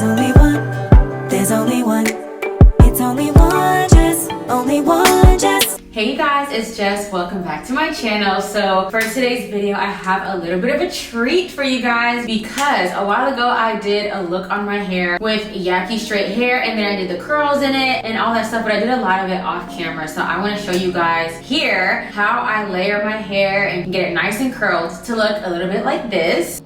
There's only one, there's only one. It's only one Jess, only one Jess. Hey guys, it's Jess. Welcome back to my channel. So for today's video, I have a little bit of a treat for you guys because a while ago I did a look on my hair with Yaki straight hair, and then I did the curls in it and all that stuff, but I did a lot of it off camera. So I want to show you guys here how I layer my hair and get it nice and curled to look a little bit like this,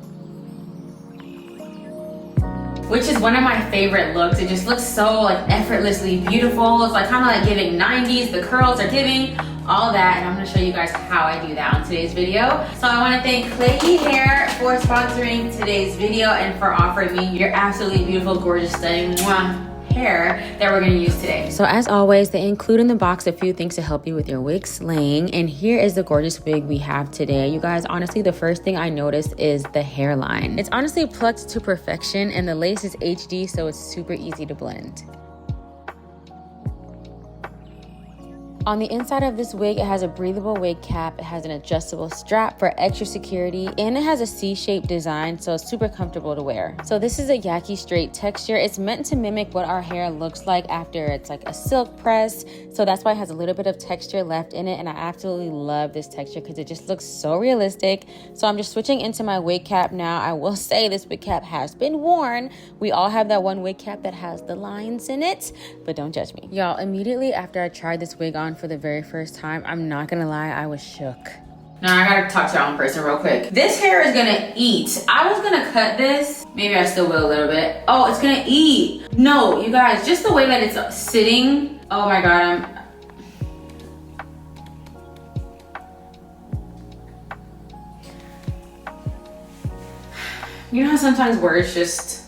which is one of my favorite looks. It just looks so like effortlessly beautiful. It's like kind of like giving 90s. The curls are giving all that, and I'm gonna show you guys how I do that on today's video. So I wanna thank Klaiyihair for sponsoring today's video and for offering me your absolutely beautiful, gorgeous, stunning hair that we're gonna use today. So as always, they include in the box a few things to help you with your wig slaying, and here is the gorgeous wig we have today. You guys, honestly, the first thing I noticed is the hairline. It's honestly plucked to perfection, and the lace is HD, so it's super easy to blend. On the inside of this wig, it has a breathable wig cap, it has an adjustable strap for extra security, and it has a C-shaped design, so it's super comfortable to wear. So this is a Yaki straight texture. It's meant to mimic what our hair looks like after it's like a silk press, so that's why it has a little bit of texture left in it, and I absolutely love this texture because it just looks so realistic. So I'm just switching into my wig cap now. I will say this wig cap has been worn. We all have that one wig cap that has the lines in it, but don't judge me. Y'all, immediately after I tried this wig on for the very first time, I'm not gonna lie, I was shook. Now I gotta talk to y'all in person real quick. This hair is gonna eat. I was gonna cut this. Maybe I still will a little bit. Oh, it's gonna eat. No, you guys, just the way that it's sitting. Oh my God, you know how sometimes words just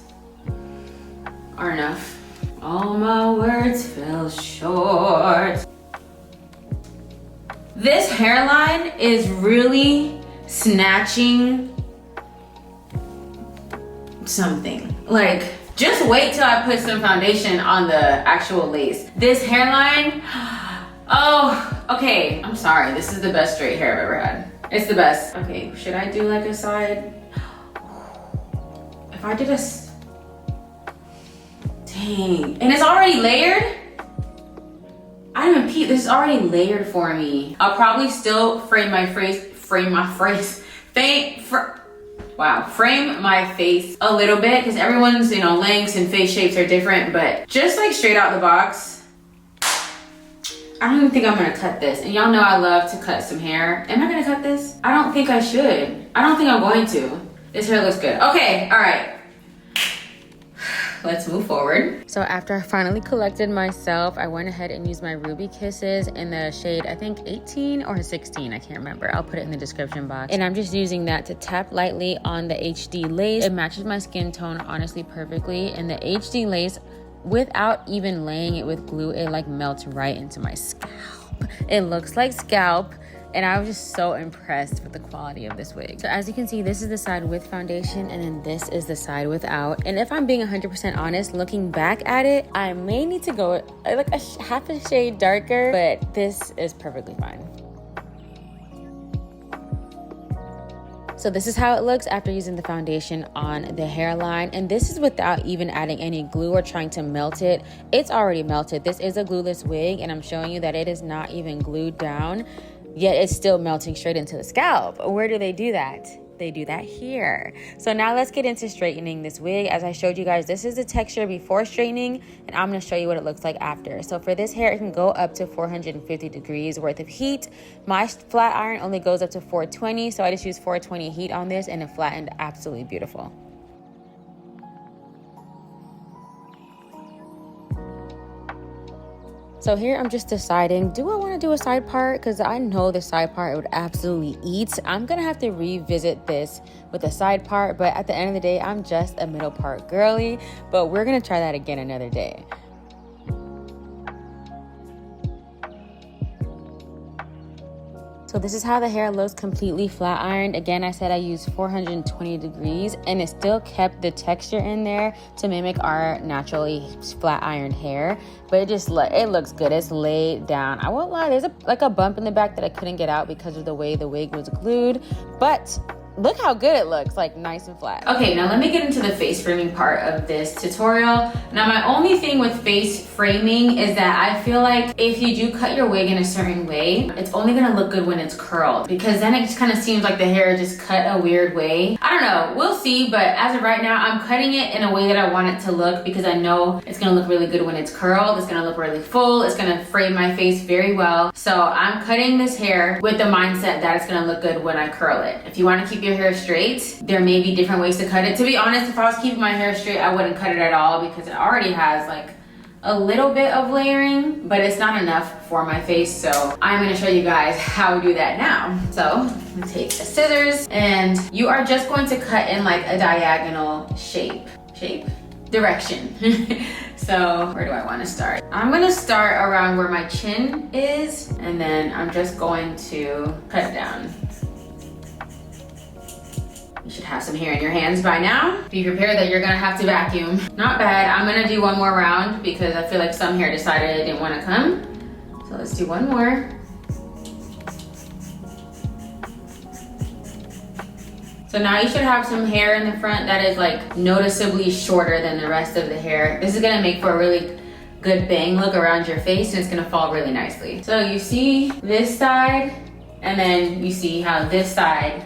aren't enough? All my words fell short. This hairline is really snatching something. Like, just wait till I put some foundation on the actual lace. This hairline, oh, okay, I'm sorry. This is the best straight hair I've ever had. It's the best. Okay, should I do like a side? If I did a, dang. And it's already layered? I didn't even peep, this is already layered for me. I'll probably still frame my face a little bit because everyone's, you know, lengths and face shapes are different, but just like straight out the box, I don't even think I'm gonna cut this. And y'all know I love to cut some hair. Am I gonna cut this? I don't think I should. I don't think I'm going to. This hair looks good. Okay, all right. Let's move forward. So after I finally collected myself, I went ahead and used my Ruby Kisses in the shade, I think 18 or 16, I can't remember. I'll put it in the description box. And I'm just using that to tap lightly on the HD lace. It matches my skin tone honestly perfectly. And the HD lace, without even laying it with glue, it like melts right into my scalp. It looks like scalp. And I was just so impressed with the quality of this wig. So as you can see, this is the side with foundation, and then this is the side without. And if I'm being 100% honest, looking back at it, I may need to go like a half a shade darker, but this is perfectly fine. So this is how it looks after using the foundation on the hairline, and this is without even adding any glue or trying to melt it. It's already melted. This is a glueless wig, and I'm showing you that it is not even glued down, yet it's still melting straight into the scalp. Where do they do that? They do that here. So now let's get into straightening this wig. As I showed you guys, this is the texture before straightening, and I'm gonna show you what it looks like after. So for this hair, it can go up to 450 degrees worth of heat. My flat iron only goes up to 420, so I just use 420 heat on this, and it flattened absolutely beautiful. So here I'm just deciding, do I want to do a side part? Because I know the side part would absolutely eat. I'm going to have to revisit this with a side part, but at the end of the day, I'm just a middle part girly, but we're going to try that again another day. So this is how the hair looks completely flat ironed. Again, I said I used 420 degrees, and it still kept the texture in there to mimic our naturally flat ironed hair, but it looks good. It's laid down. I won't lie, there's like a bump in the back that I couldn't get out because of the way the wig was glued, but look how good it looks, like nice and flat. Okay, now let me get into the face framing part of this tutorial. Now my only thing with face framing is that I feel like if you do cut your wig in a certain way, it's only gonna look good when it's curled, because then it just kind of seems like the hair just cut a weird way. I don't know, we'll see, but as of right now, I'm cutting it in a way that I want it to look, because I know it's gonna look really good when it's curled. It's gonna look really full. It's gonna frame my face very well. So I'm cutting this hair with the mindset that it's gonna look good when I curl it. If you wanna keep your hair straight, there may be different ways to cut it. To be honest, if I was keeping my hair straight, I wouldn't cut it at all, because it already has like a little bit of layering, but it's not enough for my face. So I'm gonna show you guys how to do that now. So I'm gonna take the scissors, and you are just going to cut in like a diagonal direction. So where do I want to start? I'm gonna start around where my chin is, and then I'm just going to cut down. You should have some hair in your hands by now. Be prepared that you're gonna have to vacuum. Not bad. I'm gonna do one more round because I feel like some hair decided it didn't want to come. So let's do one more. So now you should have some hair in the front that is like noticeably shorter than the rest of the hair. This is gonna make for a really good bang look around your face, and it's gonna fall really nicely. So you see this side, and then you see how this side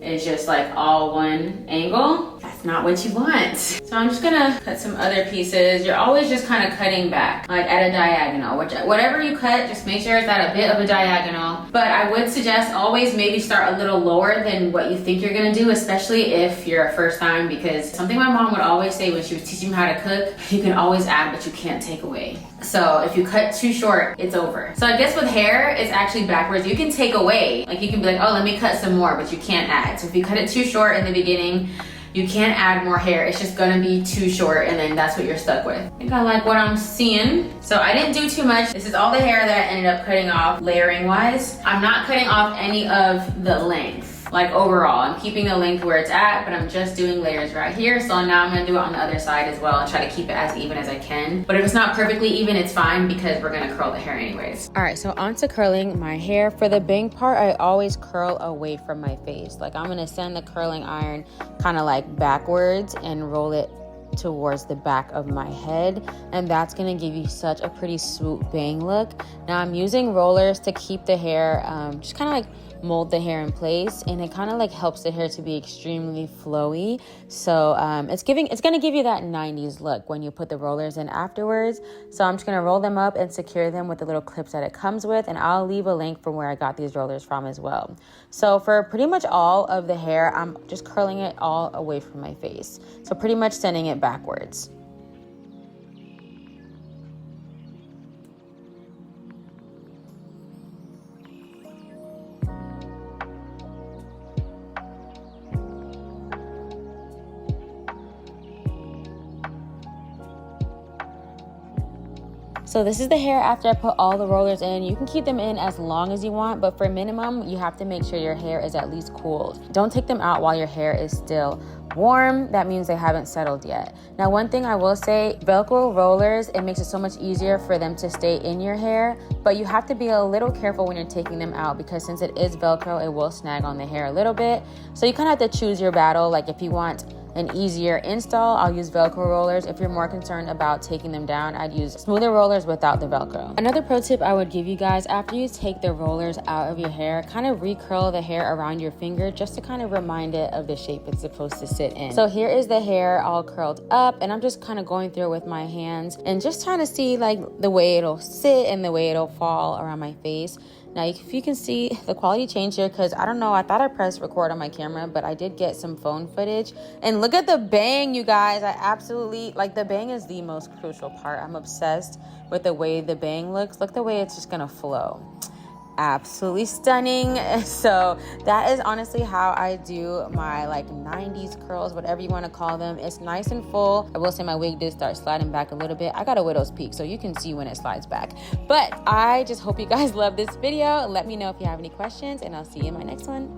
is just like all one angle. That's not what you want. So I'm just gonna cut some other pieces. You're always just kind of cutting back, like at a diagonal. Whatever you cut, just make sure it's at a bit of a diagonal. But I would suggest always maybe start a little lower than what you think you're gonna do, especially if you're a first time, because something my mom would always say when she was teaching me how to cook, you can always add, but you can't take away. So if you cut too short, it's over. So I guess with hair, it's actually backwards. You can take away, like you can be like, oh, let me cut some more, but you can't add. So if you cut it too short in the beginning, you can't add more hair. It's just gonna be too short, and then that's what you're stuck with. I think I like what I'm seeing. So I didn't do too much. This is all the hair that I ended up cutting off layering wise. I'm not cutting off any of the length. Like overall, I'm keeping the length where it's at, but I'm just doing layers right here. So now I'm gonna do it on the other side as well and try to keep it as even as I can. But if it's not perfectly even, it's fine, because we're gonna curl the hair anyways. All right, so on to curling my hair. For the bang part, I always curl away from my face. Like I'm gonna send the curling iron kind of like backwards and roll it towards the back of my head, and that's gonna give you such a pretty swoop bang look. Now I'm using rollers to keep the hair just kind of like mold the hair in place, and it kind of like helps the hair to be extremely flowy. So it's gonna give you that 90s look when you put the rollers in afterwards. So I'm just gonna roll them up and secure them with the little clips that it comes with, and I'll leave a link from where I got these rollers from as well. So for pretty much all of the hair, I'm just curling it all away from my face, so pretty much sending it backwards. So this is the hair after I put all the rollers in. You can keep them in as long as you want, but for minimum, you have to make sure your hair is at least cooled. Don't take them out while your hair is still warm. That means they haven't settled yet. Now, one thing I will say, Velcro rollers, it makes it so much easier for them to stay in your hair, but you have to be a little careful when you're taking them out, because since it is Velcro, it will snag on the hair a little bit. So you kind of have to choose your battle. Like if you want an easier install, I'll use Velcro rollers. If you're more concerned about taking them down, I'd use smoother rollers without the Velcro. Another pro tip I would give you guys, after you take the rollers out of your hair, kind of recurl the hair around your finger just to kind of remind it of the shape it's supposed to sit in. So here is the hair all curled up, and I'm just kind of going through it with my hands and just trying to see like the way it'll sit and the way it'll fall around my face. Now, if you can see the quality change here, because I don't know, I thought I pressed record on my camera, but I did get some phone footage. And look at the bang, you guys. I absolutely, like, the bang is the most crucial part. I'm obsessed with the way the bang looks. Look the way it's just gonna flow. Absolutely stunning. So that is honestly how I do my like 90s curls, whatever you want to call them. It's nice and full. I will say my wig did start sliding back a little bit. I got a widow's peak, so you can see when it slides back. But I just hope you guys love this video. Let me know if you have any questions, and I'll see you in my next one.